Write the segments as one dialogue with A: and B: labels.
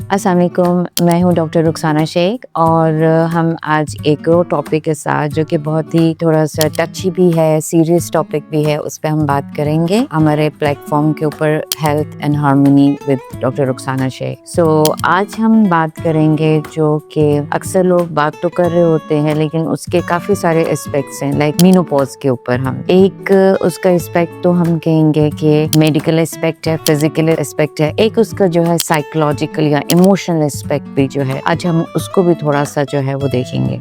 A: अस्सलाम वालेकुम, मैं हूँ डॉक्टर रुखसाना शेख और हम आज एक और टॉपिक के साथ जो कि बहुत ही थोड़ा सा टची भी है, सीरियस टॉपिक भी है, उस पर हम बात करेंगे हमारे प्लेटफॉर्म के ऊपर health and harmony with doctor Rukhsana Sheikh. आज हम बात करेंगे जो कि अक्सर लोग बात तो कर रहे होते हैं लेकिन उसके काफ़ी सारे एस्पेक्ट्स हैं, लाइक मीनोपॉज के ऊपर हम एक उसका एस्पेक्ट तो हम कहेंगे कि मेडिकल एस्पेक्ट है, फिजिकल एस्पेक्ट है, एक उसका जो है साइकोलॉजिकल या इमोशनल एस्पेक्ट भी जो है, आज हम उसको भी थोड़ा सा जो है वो देखेंगे।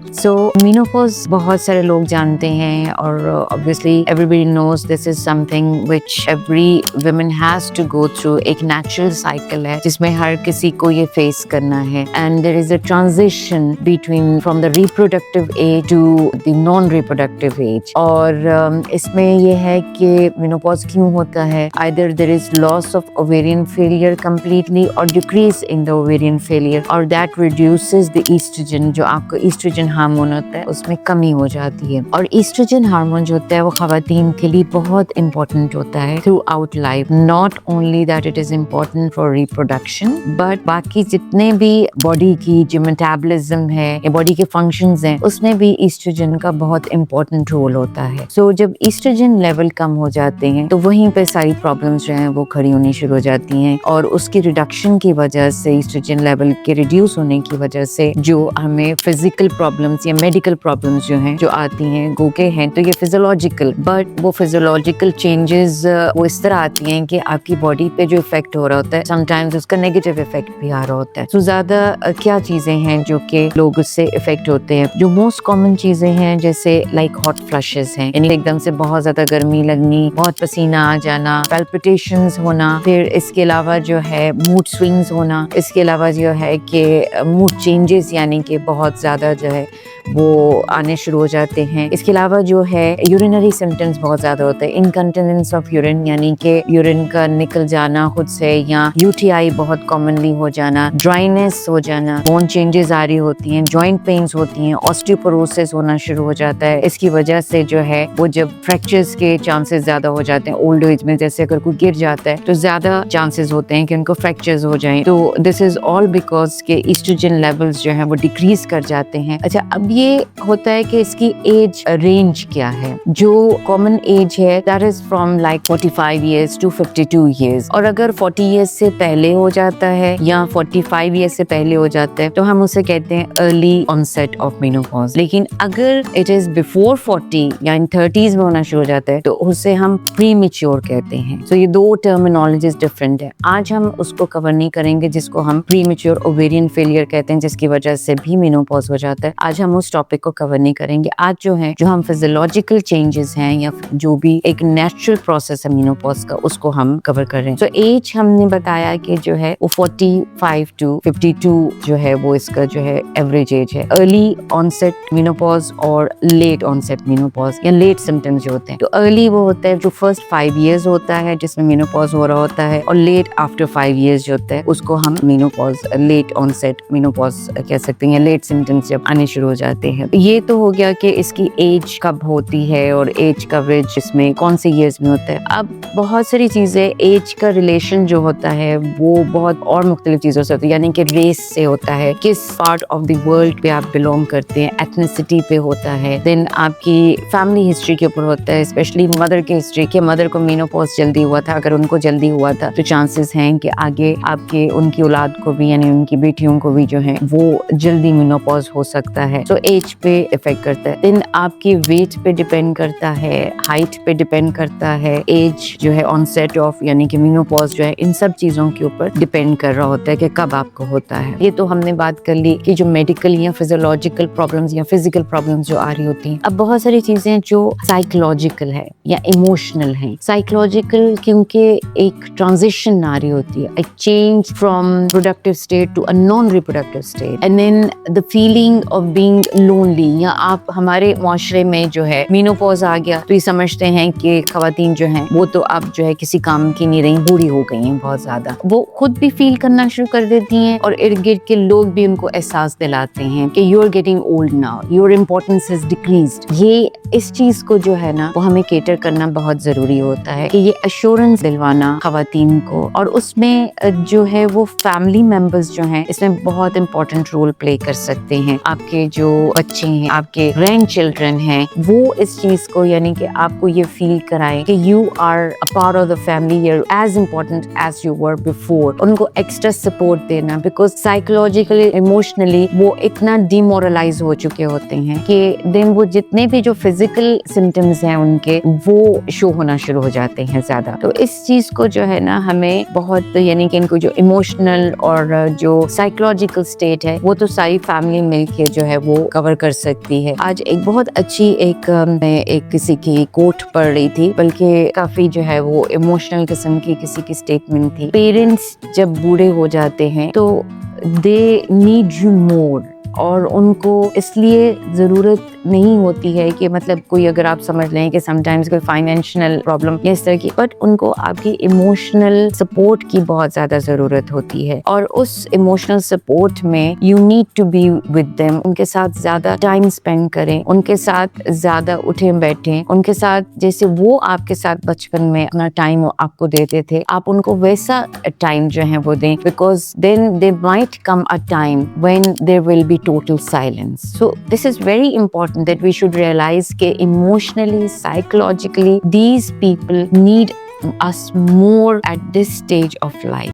A: मीनोपॉज बहुत सारे लोग जानते हैं और obviously everybody knows this is something which every woman has to go through. एक नेचुरल साइकिल है जिसमें हर किसी को ये फेस करना है and there is a transition between from the reproductive age to the non reproductive age. और इसमें ये है कि मेनोपॉज क्यों होता है, either there is loss of ovarian failure completely और decrease in the ovarian failure और दैट रिड्यूसेस द ईस्ट्रोजन, जो आपको ईस्ट्रोजन हार्मोन होता है उसमें कमी हो जाती है। और ईस्ट्रोजन हार्मोन जो होता है वो खवातीन के लिए बहुत इंपॉर्टेंट होता है through out life. Not only that it is important for reproduction but बाकी जितने भी बॉडी की जो मेटाबॉलिज्म है या बॉडी के फंक्शंस हैं उसमें भी ईस्ट्रोजन का बहुत इंपॉर्टेंट रोल होता है। जब ईस्ट्रोजन लेवल कम हो जाते हैं तो वहीं पे सारी प्रॉब्लम्स जो हैं वो खड़ी होनी शुरू हो जाती हैं और उसकी रिडक्शन की वजह से, ईस्ट्रोजन लेवल के रिड्यूस होने की वजह से जो हमें फिजिकल प्रॉब्लम्स या मेडिकल प्रॉब्लम्स जो हैं जो आती हैं गोके हैं, तो ये फिजियोलॉजिकल, बट वो फिजियोलॉजिकल चेंजेस वो इस तरह आती हैं कि आपकी बॉडी पे जो इफेक्ट हो रहा होता है समटाइम्स उसका नेगेटिव इफेक्ट भी आ रहा होता है। ज्यादा क्या चीजें हैं जो कि लोग उससे इफेक्ट होते हैं, जो मोस्ट कॉमन चीजें हैं जैसे लाइक हॉट फ्लशेस हैं, यानी एकदम से बहुत ज्यादा गर्मी लगनी, बहुत पसीना आ जाना, पैल्पिटेशंस होना, फिर इसके अलावा जो है मूड स्विंग्स होना, इसके अलावा जो है कि मूड चेंजेस यानी कि बहुत ज़्यादा जो है वो आने शुरू हो जाते हैं। इसके अलावा जो है यूरिनरी सिम्टम्स बहुत ज़्यादा होते हैं, इनकंटिनेंस ऑफ यूरिन यानी कि यूरिन का निकल जाना खुद से, या यूटीआई बहुत कॉमनली हो जाना, ड्राइनेस हो जाना, बोन चेंजेस आ रही होती हैं, जॉइंट पेन्स होती हैं, ऑस्टियोपोरोसिस होना शुरू हो जाता है। इसकी वजह से जो है वो जब फ्रैक्चर्स के चांसेस ज़्यादा हो जाते हैं ओल्ड एज में, जैसे अगर कोई गिर जाता है तो ज़्यादा चांसेस होते हैं कि उनको फ्रैक्चर्स हो जाएं। तो दिस इज ऑल बिकॉज के ईस्ट्रोजन लेवल्स जो है वो डिक्रीज कर जाते हैं। अच्छा, अब ये होता है कि इसकी एज रेंज क्या है। जो कॉमन एज है that is from like 45 years to 52 years, और अगर 40 इयर्स से पहले हो जाता है या 45 इयर्स से पहले हो जाता है तो हम उसे कहते हैं अर्ली ऑनसेट ऑफ मेनोपॉज। लेकिन अगर इट इज बिफोर 40 या इन 30s में होना शुरू हो जाता है तो उसे हम प्रीमेच्योर कहते हैं। तो ये दो टर्मिनोलॉजीज डिफरेंट है। आज हम उसको कवर नहीं करेंगे जिसको हम प्रीमेच्योर ओवेरियन फेलियर कहते हैं, जिसकी वजह से भी मेनोपॉज हो जाता है। आज हम उस टॉपिक को कवर नहीं करेंगे। आज जो है जो हम फिजियोलॉजिकल चेंजेस हैं या जो भी एक नेचुरल प्रोसेस है मेनोपॉज का उसको हम कवर कर रहे हैं। तो एज हमने बताया कि जो है वो 45 टू 52 जो है वो इसका जो है एवरेज एज है। अर्ली ऑनसेट मेनोपॉज और लेट ऑनसेट मेनोपॉज या लेट सिम्टम्स जो होते हैं, तो अर्ली वो होता है जो फर्स्ट 5 इयर्स होता है जिसमें मेनोपॉज हो रहा होता है, और लेट आफ्टर 5 इयर्स जो होता है उसको हम मेनोपॉज, लेट ऑनसेट मेनोपॉज कह सकते हैं, लेट सिम्टम्स जब आने शुरू हो जाते हैं। ये तो हो गया कि इसकी एज कब होती है और एज कवरेज इसमें कौन से ईयर्स में होता है। अब बहुत सारी चीजें, एज का रिलेशन जो होता है वो बहुत और मुख्तलिफ चीजों से होता है, यानी कि रेस से होता है, किस पार्ट ऑफ द वर्ल्ड पे आप बिलोंग करते हैं, एथनिसिटी पे होता है, देन आपकी फैमिली हिस्ट्री के ऊपर होता है, स्पेशली मदर की हिस्ट्री के, मदर को मेनोपॉज जल्दी हुआ था, अगर उनको जल्दी हुआ था तो चांसेस हैं कि आगे आपके उनकी औलाद को भी यानी उनकी बेटियों को भी जो है वो जल्दी मेनोपॉज हो सकता है। तो एज पे इफेक्ट करता है। देन आपकी वेट पे डिपेंड करता है, हाइट पे डिपेंड करता है, एज जो है ऑनसेट ऑफ यानी कि मेनोपॉज जो है इन सब चीजों के ऊपर डिपेंड कर रहा होता है कि कब आपको होता है। ये तो हमने बात कर ली कि जो मेडिकल या फिजियोलॉजिकल प्रॉब्लम्स या फिजिकल प्रॉब्लम्स जो आ रही होती हैं। अब बहुत सारी चीजें जो साइकोलॉजिकल है या इमोशनल है। साइकोलॉजिकल क्योंकि एक ट्रांजिशन आ रही होती है, एक change from productive state to a non reproductive state, and then the feeling of being lonely, या आप हमारे मुआशरे में जो है मीनोपॉज आ गया तो ये समझते हैं कि खवातीन जो हैं वो तो अब जो है किसी काम की नहीं रही, बूढ़ी हो गई हैं बहुत ज्यादा। वो खुद भी फील करना शुरू कर देती हैं और इर्द गिर्द के लोग भी उनको एहसास दिलाते हैं कि you are getting old now, your importance has decreased. ये इस चीज को जो है ना वो हमें केटर करना बहुत जरूरी होता है कि ये एश्योरेंस दिलवाना खवातीन को, और उसमें जो है वो फैमिली मेंबर्स जो हैं इसमें बहुत इंपॉर्टेंट रोल प्ले कर सकते हैं। आपके जो बच्चे हैं, आपके ग्रैंड चिल्ड्रन हैं, वो इस चीज को यानी कि आपको ये फील कराएं कि you are a part of the family, you are as important as you were before. उनको एक्स्ट्रा सपोर्ट देना, बिकॉज साइकोलॉजिकली इमोशनली वो इतना डिमोरलाइज हो चुके होते हैं कि देन वो जितने भी जो फिजिकल सिम्टम्स हैं उनके वो शो होना शुरू हो जाते हैं ज्यादा। तो इस चीज को जो है ना हमें बहुत यानी कि इनको जो इमोशनल और जो साइकोलॉजिकल स्टेट है वो तो सारी फैमिली मिलके जो है वो कवर कर सकती है। आज एक बहुत अच्छी मैं एक किसी की कोट पढ़ रही थी, बल्कि काफी जो है वो इमोशनल किस्म की किसी की स्टेटमेंट थी। पेरेंट्स जब बूढ़े हो जाते हैं तो दे नीड यू मोर, और उनको इसलिए ज़रूरत नहीं होती है कि मतलब कोई अगर आप समझ लें कि समटाइम्स कोई फाइनेंशियल प्रॉब्लम या इस तरह की, बट उनको आपकी इमोशनल सपोर्ट की बहुत ज़्यादा ज़रूरत होती है। और उस इमोशनल सपोर्ट में you need to be with them, उनके साथ ज़्यादा टाइम स्पेंड करें, उनके साथ ज़्यादा उठें बैठें, उनके साथ जैसे वो आपके साथ बचपन में अपना टाइम आपको देते थे आप उनको वैसा टाइम जो है वो दें, because then they might come a time when there will be total silence. So this is very important that we should realize that emotionally, psychologically, these people need us more at this stage of life.